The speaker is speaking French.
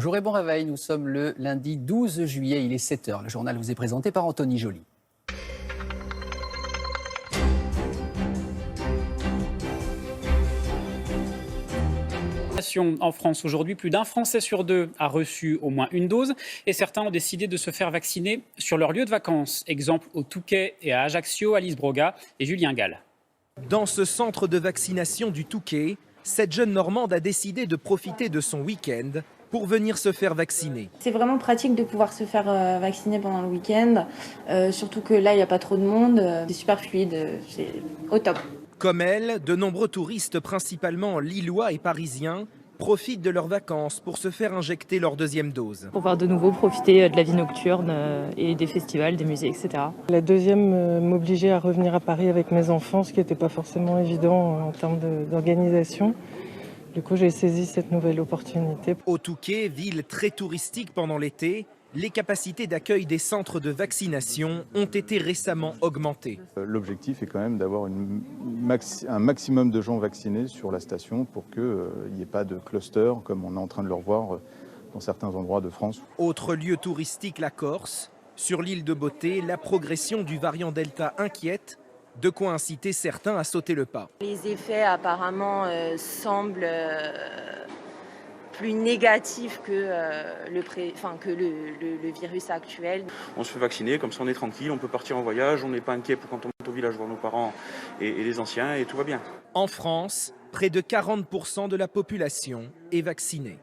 Bonjour et bon réveil, nous sommes le lundi 12 juillet, il est 7 heures. Le journal vous est présenté par Anthony Joly. En France aujourd'hui, plus d'un Français sur deux a reçu au moins une dose et certains ont décidé de se faire vacciner sur leur lieu de vacances. Exemple au Touquet et à Ajaccio, Alice Broga et Julien Gall. Dans ce centre de vaccination du Touquet, cette jeune Normande a décidé de profiter de son week-end pour venir se faire vacciner. C'est vraiment pratique de pouvoir se faire vacciner pendant le week-end, surtout que là, il n'y a pas trop de monde. C'est super fluide, c'est au top. Comme elle, de nombreux touristes, principalement lillois et parisiens, profitent de leurs vacances pour se faire injecter leur deuxième dose. Pour pouvoir de nouveau profiter de la vie nocturne et des festivals, des musées, etc. La deuxième m'obligeait à revenir à Paris avec mes enfants, ce qui n'était pas forcément évident en termes d'organisation. Du coup, j'ai saisi cette nouvelle opportunité. Au Touquet, ville très touristique pendant l'été, les capacités d'accueil des centres de vaccination ont été récemment augmentées. L'objectif est quand même d'avoir un maximum de gens vaccinés sur la station pour qu'il n'y ait pas de cluster comme on est en train de le revoir dans certains endroits de France. Autre lieu touristique, la Corse. Sur l'île de Beauté, la progression du variant Delta inquiète, de quoi inciter certains à sauter le pas. Les effets apparemment semblent plus négatifs que le virus actuel. On se fait vacciner, comme ça on est tranquille, on peut partir en voyage, on n'est pas inquiet pour quand on monte au village voir nos parents et les anciens et tout va bien. En France, près de 40% de la population est vaccinée.